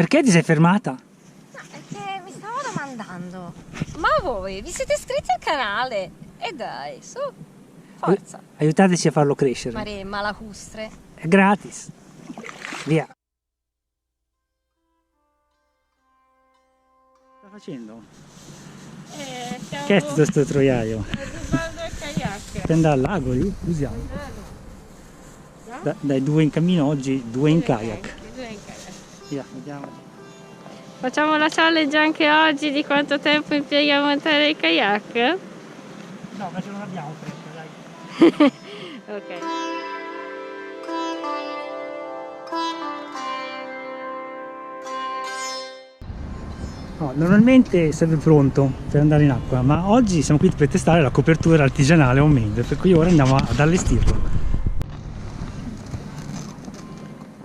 Perché ti sei fermata? No, è che mi stavo domandando, ma voi vi siete iscritti al canale? E dai, su, forza. Aiutateci a farlo crescere. Maremma, lacustre. È gratis. Via. Sta facendo? Siamo Che è tutto sto troiaio? rubando il kayak. Per andare al lago lì? Usiamo. Dai 2 in cammino oggi, 2 in kayak. Via, vediamo. Facciamo la challenge anche oggi di quanto tempo impiega a montare il kayak? No, ma ce non abbiamo fretta, dai. Ok. No, normalmente serve pronto per andare in acqua, ma oggi siamo qui per testare la copertura artigianale homemade, per cui ora andiamo ad allestirlo.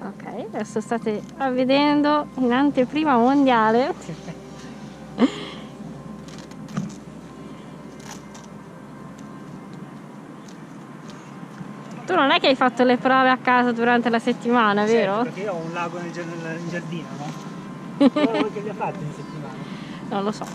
Ok, adesso state vedendo in anteprima mondiale. Tu non è che hai fatto le prove a casa durante la settimana, vero? Perché io ho un lago in giardino, no? Ora voi che li ha fatti in settimana? Non lo so.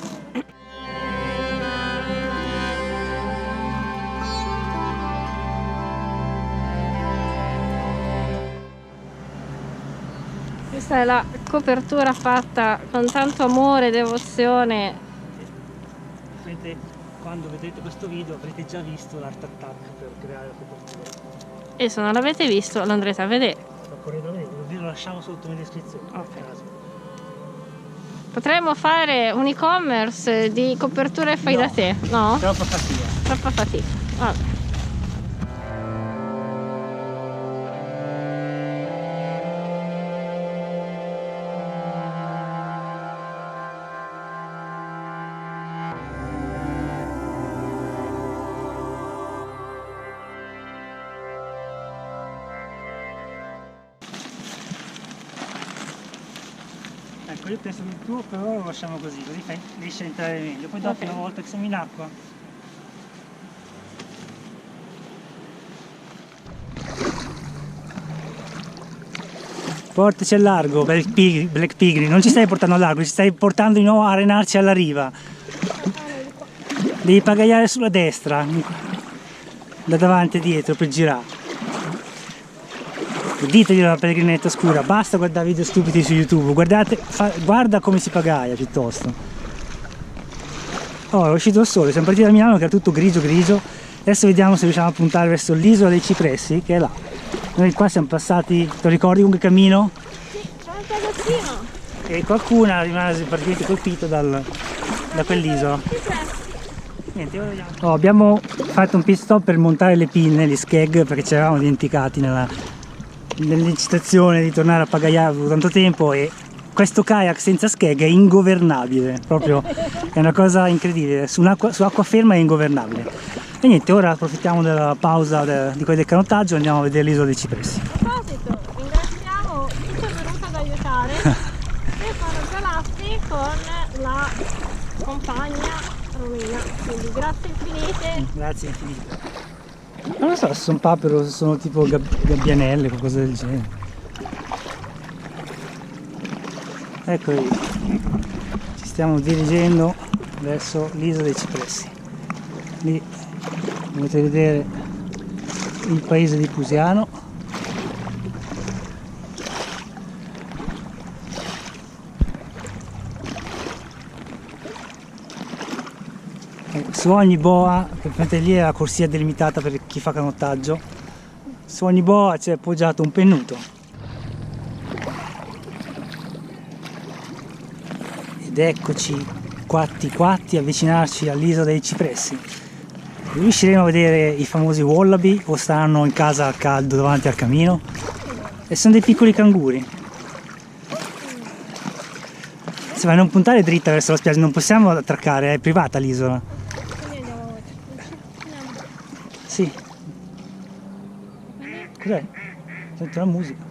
Questa è la copertura fatta con tanto amore e devozione. Quando vedrete questo video avrete già visto l'art attack per creare la copertura. E se non l'avete visto lo andrete a vedere. Così lo lasciamo sotto nelle descrizione. Ok. Potremmo fare un e-commerce di coperture fai da te, no? Troppa fatica. Troppa fatica. Vabbè. Ecco, io penso che il tuo però lo lasciamo così riesci a entrare meglio. Poi dopo, una volta che siamo in acqua, portaci al largo, Black Pigri, non ci stai portando al largo, ci stai portando di nuovo a arenarci alla riva. Devi pagaiare sulla destra, da davanti e dietro per girare. Ditegli la pellegrinetta scura, basta guardare video stupidi su YouTube, guarda come si pagaia piuttosto. Oh, è uscito il sole, siamo partiti da Milano che era tutto grigio, adesso vediamo se riusciamo a puntare verso l'isola dei Cipressi, che è là. Noi qua siamo passati, te lo ricordi con che cammino? Sì, Sant'Agostino. E qualcuna rimase praticamente colpito da quell'isola. Niente, ora vediamo. Oh, abbiamo fatto un pit stop per montare le pinne, gli skeg, perché ci eravamo dimenticati nell'incitazione di tornare a pagaiare per tanto tempo, e questo kayak senza skeg è ingovernabile, proprio è una cosa incredibile, su acqua ferma è ingovernabile. E niente, ora approfittiamo della pausa di quel del canottaggio e andiamo a vedere l'isola dei Cipressi. A proposito, ringraziamo chi ci è venuto ad aiutare, Stefano Giolaffi con la compagna Romina, quindi grazie infinite. Grazie infinite. Non lo so se sono papere o se sono tipo gabbianelle o qualcosa del genere. Eccoli, ci stiamo dirigendo verso l'isola dei Cipressi. Lì potete vedere il paese di Pusiano. Su ogni boa, che lì è la corsia delimitata per chi fa canottaggio, su ogni boa c'è appoggiato un pennuto. Ed eccoci quatti avvicinarci all'isola dei Cipressi. Riusciremo a vedere i famosi wallaby o staranno in casa al caldo davanti al camino? E sono dei piccoli canguri. Se vai, non puntare dritta verso la spiaggia, non possiamo attraccare, è privata l'isola. Sì. Cos'è? Sento la musica.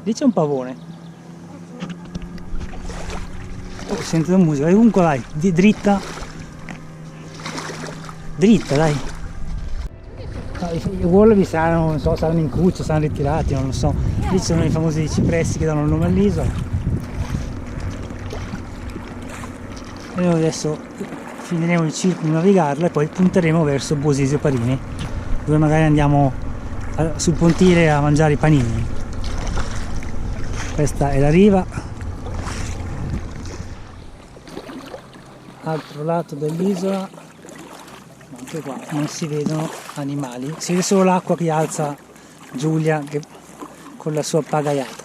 Lì c'è un pavone. Oh, sento la musica. E comunque vai, dritta. Dritta, dai. No, i wallaby saranno, non so, saranno in cuccia, saranno ritirati, non lo so. Lì ci sono i famosi cipressi che danno il nome all'isola. E noi adesso finiremo il circolo di navigarla e poi punteremo verso Bosisio Parini, dove magari andiamo sul pontile a mangiare i panini. Questa è la riva, altro lato dell'isola, anche qua non si vedono animali, si vede solo l'acqua che alza Giulia con la sua pagaiata.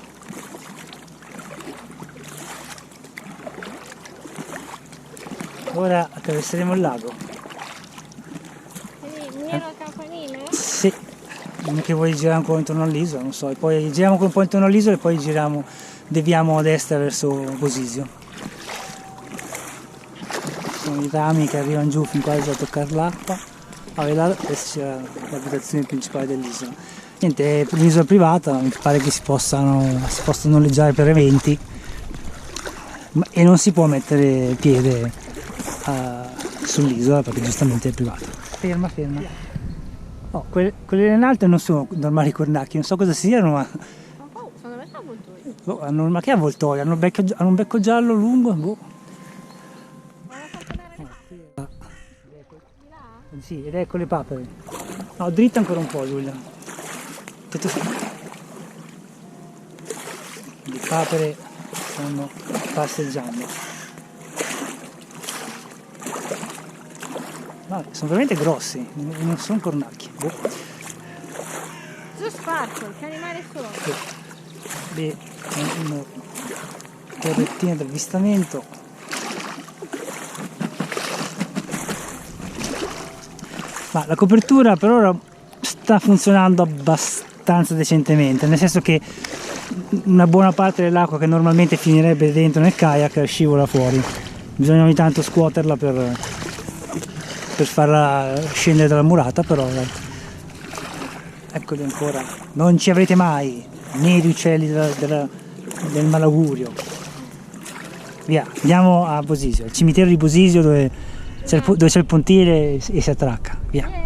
Ora attraverseremo il lago. Quindi miro al campanile? Sì, che vuoi girare ancora intorno all'isola, non so, e poi giriamo un po' intorno all'isola e poi deviamo a destra verso Bosisio. Sono i rami che arrivano giù fin quasi a toccare l'acqua. Là questa c'è l'abitazione principale dell'isola. Niente, è un'isola privata, mi pare che si possa noleggiare per eventi e non si può mettere piede sull'isola perché giustamente è privata. Ferma. Oh, quelle in alto non sono normali cornacchi, non so cosa siano, ma sono veramente avvoltoi. Ma che avvoltoi? Hanno un becco giallo lungo. Boh. Sì, ed ecco le papere. No, dritta ancora un po', Giulia. Le papere stanno passeggiando. No, sono veramente grossi, non sono cornacchi. Boh. Su sparkle, che animali sono? Sì. Beh, una torrettina d'avvistamento. Ma la copertura per ora sta funzionando abbastanza decentemente, nel senso che una buona parte dell'acqua che normalmente finirebbe dentro nel kayak scivola fuori. Bisogna ogni tanto scuoterla per farla scendere dalla murata, però eccoli ancora, non ci avrete mai neri uccelli del malaugurio. Via, andiamo a Bosisio, al cimitero di Bosisio dove c'è il pontile e si attracca. Via.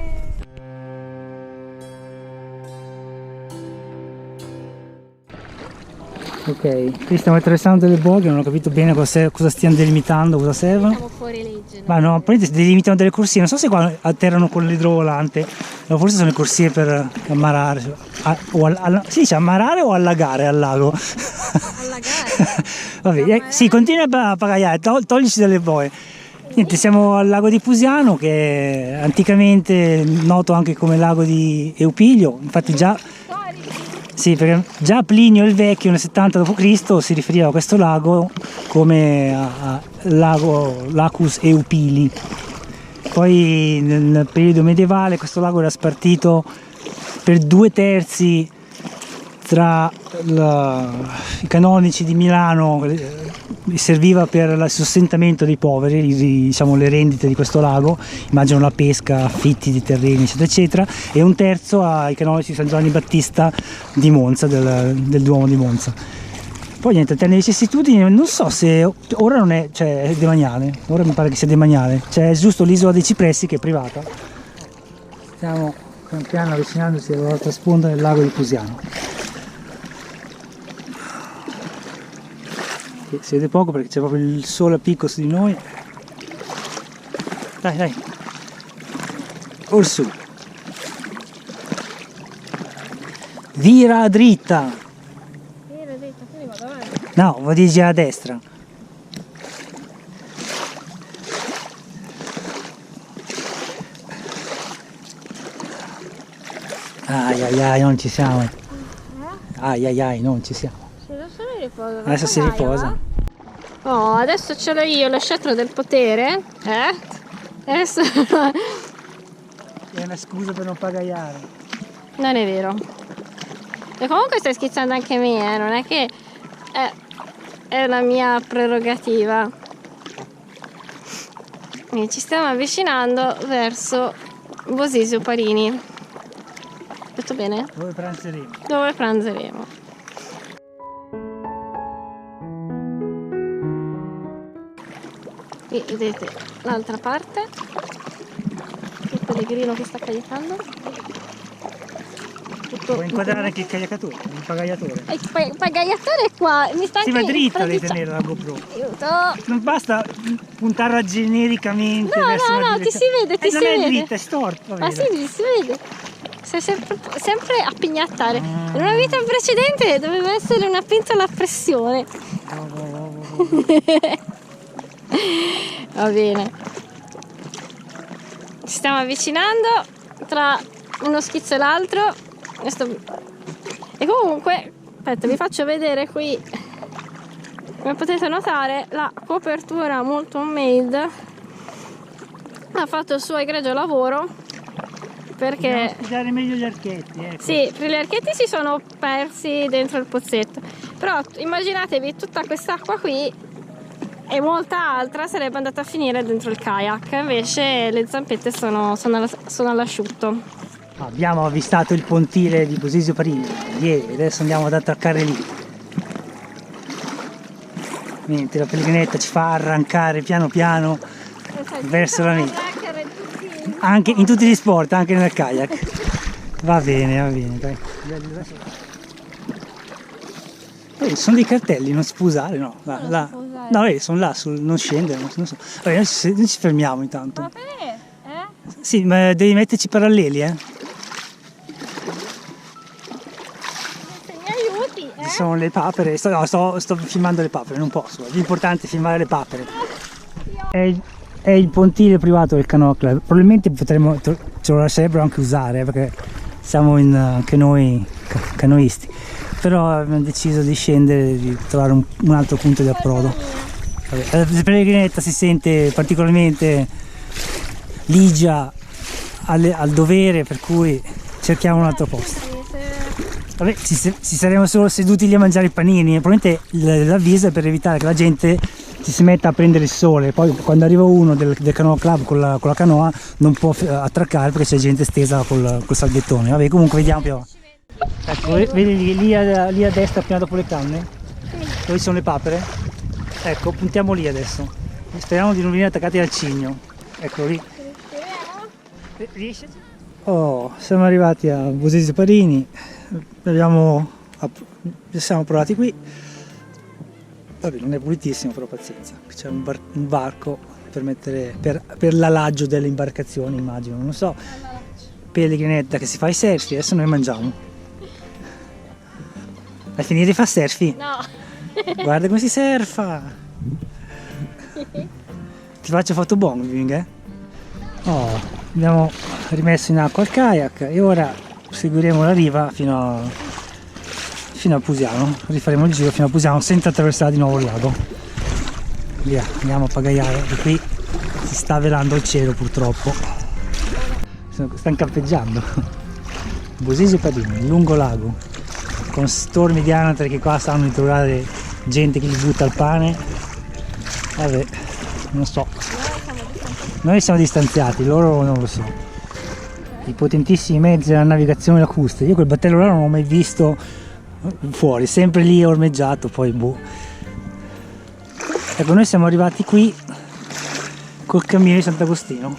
Ok, qui stiamo attraversando delle boghe, non ho capito bene cosa stiano delimitando, cosa servono. Siamo fuori legge. Ma no, praticamente delimitano delle corsie, non so se qua atterrano con l'idrovolante, o forse sono le corsie per ammarare, si dice ammarare o allagare al lago? Allagare? Vabbè, sì, continua a pagaiare, toglici dalle boe. Niente, siamo al lago di Pusiano, che è anticamente noto anche come lago di Eupilio, infatti già... Sì, perché già Plinio il Vecchio nel 70 d.C. si riferiva a questo lago come lago Lacus Eupili. Poi nel periodo medievale questo lago era spartito per 2/3 tra i canonici di Milano, serviva per il sostentamento dei poveri, diciamo le rendite di questo lago, immagino la pesca, affitti di terreni eccetera eccetera, e 1/3 ai canonici di San Giovanni Battista di Monza, del Duomo di Monza. Poi niente, termini di vicissitudini, non so se ora non è, cioè è demaniale, ora mi pare che sia demaniale, cioè è giusto l'isola dei Cipressi che è privata. Stiamo pian piano avvicinandosi all'altra sponda del lago di Pusiano. Si vede poco perché c'è proprio il sole a picco su di noi. Dai, orsù, vira dritta, quindi vado avanti. no, vuoi dire a destra. Ai, non ci siamo. Ai, non ci siamo. Adesso si riposa. Oh, adesso ce l'ho io lo scettro del potere, Adesso È una scusa per non pagaiare. non è vero. E comunque stai schizzando anche me, non è che è la mia prerogativa. E ci stiamo avvicinando verso Bosisio Parini. Tutto bene? Dove pranzeremo? Dove pranzeremo. Qui vedete l'altra parte, il pellegrino che sta kayakando. Puoi inquadrare anche il kayakatore, il pagaiatore. Il pagaiatore è qua, mi sta Sì, anche ma dritta devi predicendo. tenere la GoPro. Aiuto! Non basta puntarla genericamente No, verso no, una no, ti si vede, ti si non è vede. dritta, è storta. Ma sì, si vede. Sei sempre a pignattare. In una vita precedente doveva essere una pentola a pressione. Va bene. Ci stiamo avvicinando tra uno schizzo e l'altro. E comunque, aspetta, vi faccio vedere qui. Come potete notare, la copertura molto homemade ha fatto il suo egregio lavoro, perché dobbiamo studiare meglio gli archetti, ecco. sì, gli archetti si sono persi dentro il pozzetto, però immaginatevi tutta quest'acqua qui e molta altra sarebbe andata a finire dentro il kayak, invece le zampette sono all'asciutto. Abbiamo avvistato il pontile di Posisio Parini ieri, adesso andiamo ad attraccare lì. Niente, la pellegrinetta ci fa arrancare piano piano verso la meta. Anche in tutti gli sport, anche nel kayak. Va bene, dai. Sono dei cartelli, non si può usare, no? Là. No, sono là, non scendere, non so. Vabbè, noi ci fermiamo intanto. Ma perché? Sì, ma devi metterci paralleli, Se mi aiuti, Ci sono le papere, sto filmando le papere, non posso. L'importante è filmare le papere. È il pontile privato del Canoa Club. Probabilmente ce lo lascerebbero anche usare, perché siamo anche noi canoisti. Però abbiamo deciso di scendere, di trovare un altro punto di approdo. La pellegrinetta si sente particolarmente ligia al dovere, per cui cerchiamo un altro posto. Vabbè, ci saremo solo seduti lì a mangiare i panini, probabilmente l'avviso è per evitare che la gente si metta a prendere il sole, poi quando arriva uno del Canoa Club con la canoa non può attraccare perché c'è gente stesa col salvettone. Vabbè, comunque vediamo più avanti. Ecco, vedi lì a destra appena dopo le canne? Dove sono le papere? Ecco, puntiamo lì adesso. Speriamo di non venire attaccati al cigno. Eccolo lì. Riesci? Oh, siamo arrivati a Posisio Parini. Ci siamo provati qui. Vabbè, non è pulitissimo, però pazienza. C'è un barco per l'alaggio delle imbarcazioni, immagino, non so. Pellegrinetta che si fa i surf, adesso noi mangiamo. Hai finito di fare surf? No. Guarda come si surfa! Ti faccio photobombing, eh? Oh, abbiamo rimesso in acqua il kayak e ora seguiremo la riva fino a Pusiano. Rifaremo il giro fino a Pusiano senza attraversare di nuovo il lago. Via, andiamo a pagaiare, e qui si sta velando il cielo purtroppo. Stanno campeggiando. Posisio Parini, lungo lago, con stormi di anatre che qua stanno a trovare gente che gli butta il pane. Vabbè, non so. Noi siamo distanziati, loro non lo so. I potentissimi mezzi della navigazione lacustre. Io quel battello là non l'ho mai visto fuori, sempre lì ormeggiato, poi boh. Ecco, noi siamo arrivati qui col cammino di Sant'Agostino.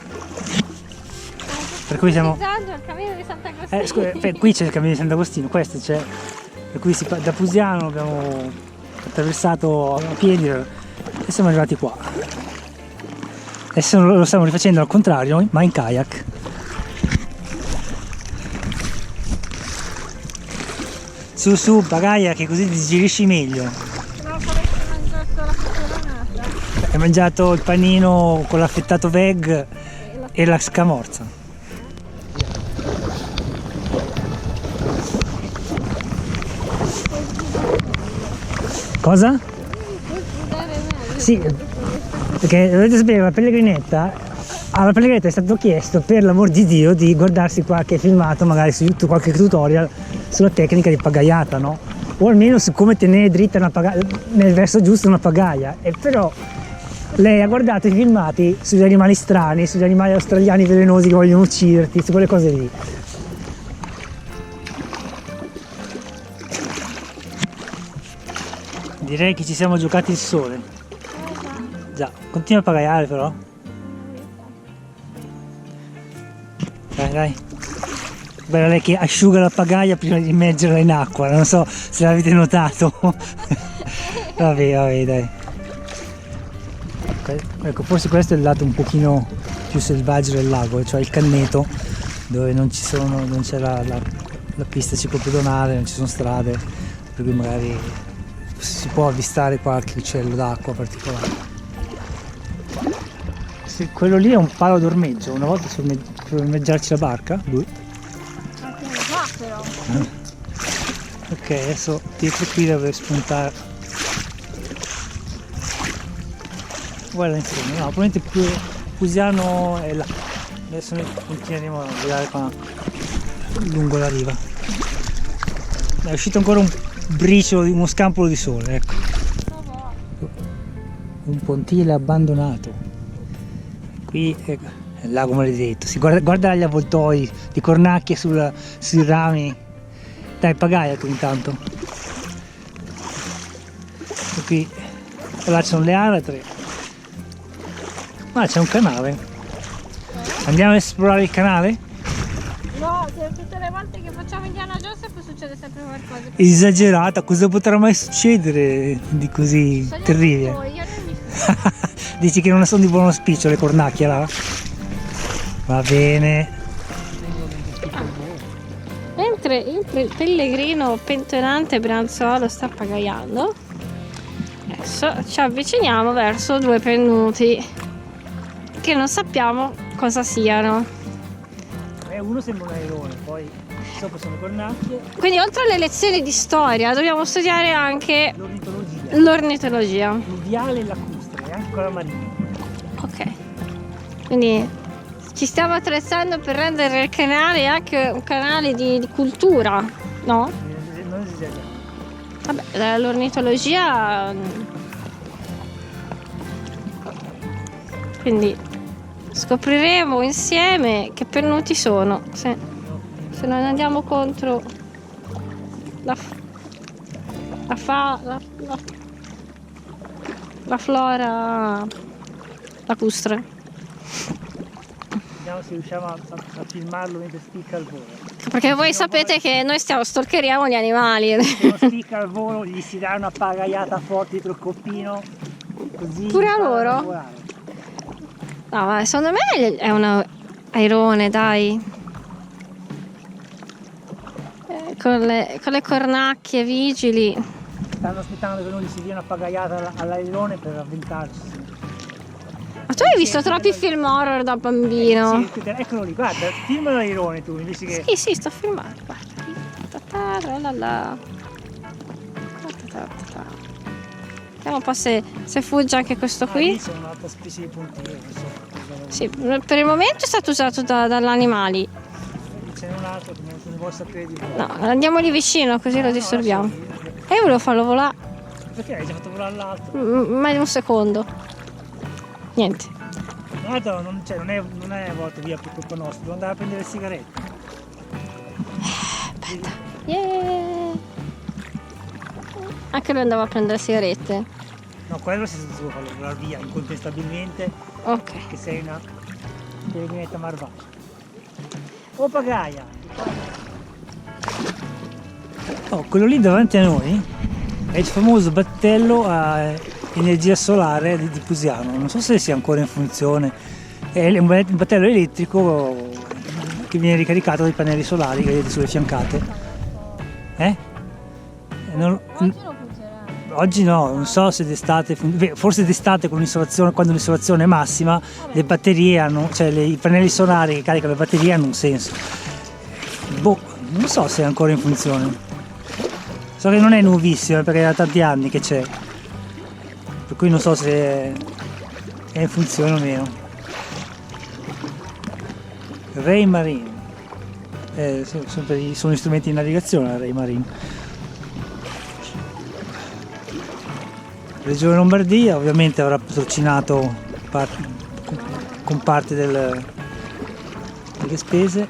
Per cui siamo... il cammino di Sant'Agostino. qui c'è il cammino di Sant'Agostino, questo c'è. Per cui da Pusiano abbiamo attraversato a piedi e siamo arrivati qua. Adesso lo stiamo rifacendo al contrario, ma in kayak. Su, pagaia, che così digerisci meglio. No, come hai mangiato la peperonata. Hai mangiato il panino con l'affettato veg e la scamorza. Cosa? Sì, perché dovete sapere, alla pellegrinetta è stato chiesto, per l'amor di Dio, di guardarsi qualche filmato, magari su YouTube, qualche tutorial sulla tecnica di pagaiata, no? O almeno su come tenere dritta una nel verso giusto una pagaia. E però lei ha guardato i filmati sugli animali strani, sugli animali australiani velenosi che vogliono ucciderti, su quelle cose lì. Direi che ci siamo giocati il sole. Già, continua a pagaiare però. Dai. Bella lei che asciuga la pagaia prima di immergerla in acqua, non so se l'avete notato. Vabbè, dai. Ecco, forse questo è il lato un pochino più selvaggio del lago, cioè il canneto, dove non c'è la pista ciclopedonale, non ci sono strade, per cui magari si può avvistare qualche uccello d'acqua particolare. Se quello lì è un palo d'ormeggio, una volta per ormeggiarci la barca, lui. Però. Ok, adesso dietro qui deve spuntare. Guarda insomma, no, probabilmente Pusiano è là. Adesso noi continueremo a guidare qua lungo la riva. È uscito ancora un briciolo, uno scampolo di sole, ecco. Un pontile abbandonato. Qui è il lago maledetto. Guarda gli avvoltoi di cornacchie sui rami. Dai, pagaia tu intanto. E qui là ci sono le anatre. Ma c'è un canale. Andiamo a esplorare il canale? No, tutte le volte che facciamo Indiana Jones poi succede sempre qualcosa. Esagerata, cosa potrà mai succedere di così terribile? Io non Dici che non sono di buon auspicio le cornacchie là? Va bene. Mentre il pellegrino pentonante Brianzolo sta pagaiando, adesso ci avviciniamo verso due pennuti che non sappiamo cosa siano. Uno sembra un airone, poi sopra sono cornacchie. Quindi oltre alle lezioni di storia dobbiamo studiare anche l'ornitologia. Fluviale e lacustre, e anche quella marina. Ok, quindi ci stiamo attrezzando per rendere il canale anche un canale di cultura, no? Non esageriamo. Vabbè, l'ornitologia, quindi scopriremo insieme che pennuti sono, se non andiamo contro la flora lacustre. Vediamo se riusciamo a filmarlo mentre spicca al volo. Perché voi sapete che noi stalkeriamo gli animali. Se non spicca al volo gli si dà una pagaiata forte dietro il coppino, così pure a loro? No, ma secondo me è un airone, dai. Con le cornacchie vigili. Stanno aspettando che noi gli si dia una pagaiata all'airone per avventarci. Ma tu hai visto troppi film horror da bambino? Sì, eccolo lì, guarda, filma l'airone tu invece che... Sì, sto filmando, guarda. Vediamo un po' se fugge anche questo qui. Lì sono un'altra specie di puntino, non so. Sì, per il momento è stato usato dagli animali. Ce n'è un altro che non se ne vuole sapere di più. No, andiamo lì vicino così lo disturbiamo. E io volevo farlo volare. Perché hai già fatto volare l'altro? Ma di un secondo. Niente. L'altro non è volto via per colpa nostra, devo andare a prendere le sigarette. Aspetta. Yeah. Anche lui andava a prendere sigarette. No, quello si deve farlo volare via incontestabilmente. Ok. Che sei una pellegrinetta marvaccia. Oh pagaia! Oh, quello lì davanti a noi è il famoso battello a energia solare di Pusiano. Non so se sia ancora in funzione. È un battello elettrico che viene ricaricato dai pannelli solari che vedete sulle fiancate. Oggi no, non so se d'estate, forse d'estate con l'insolazione, quando l'insolazione è massima, le batterie hanno, cioè i pannelli solari che caricano le batterie hanno un senso. Boh, non so se è ancora in funzione. So che non è nuovissimo perché da tanti anni che c'è, per cui non so se è in funzione o meno. Ray Marine, sono strumenti di navigazione Ray Marine. Regione Lombardia ovviamente avrà patrocinato con parte delle spese.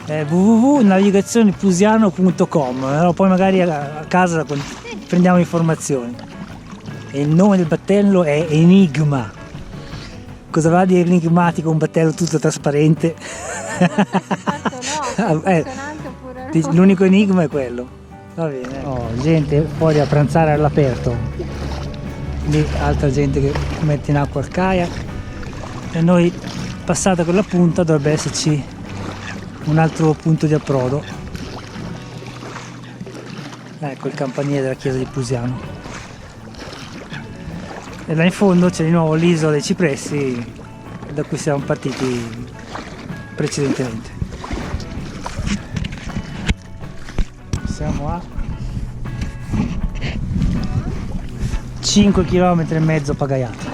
www.navigazionepusiano.com, poi magari a casa prendiamo informazioni. E il nome del battello è Enigma. Cosa va di enigmatico un battello tutto trasparente? L'unico enigma è quello. Va bene. Oh, gente fuori a pranzare all'aperto. Lì altra gente che mette in acqua il kayak. E noi, passata quella punta, dovrebbe esserci un altro punto di approdo. Ecco il campanile della chiesa di Pusiano. E là in fondo c'è di nuovo l'isola dei Cipressi, da cui siamo partiti precedentemente. Siamo a 5 km e mezzo pagaiati.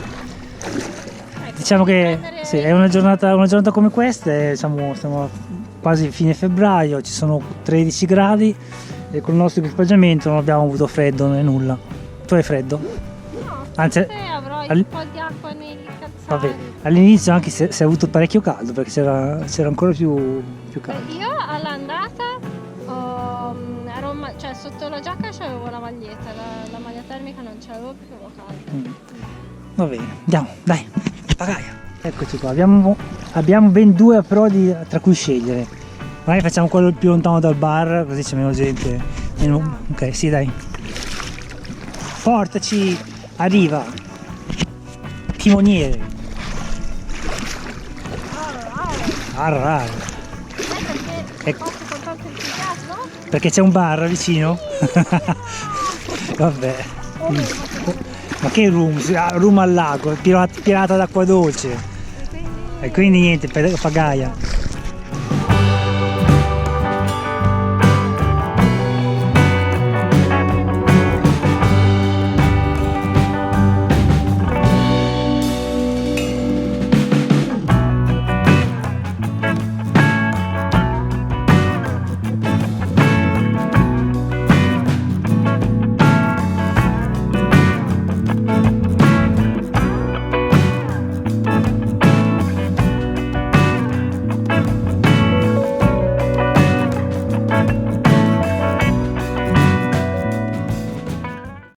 Diciamo che sì, è una giornata come questa, diciamo, siamo quasi fine febbraio, ci sono 13 gradi e con il nostro equipaggiamento non abbiamo avuto freddo né nulla. Tu hai freddo? Anzi, avrò un po' di acqua nei calzari. Vabbè, all'inizio anche se hai avuto parecchio caldo perché c'era ancora più caldo. Io all'andata cioè sotto la giacca c'avevo la maglietta, la maglia termica non c'avevo perché avevo caldo. Va bene, andiamo, dai, pagaia. Eccoci qua, abbiamo ben 2 approdi tra cui scegliere. Magari facciamo quello più lontano dal bar, così c'è meno gente. Ok, sì, dai. Portaci, arriva. Timoniere. Arr. Ecco. Perché c'è un bar vicino? Vabbè. Ma che room? Room al lago, pirata d'acqua dolce. E quindi niente, pagaia.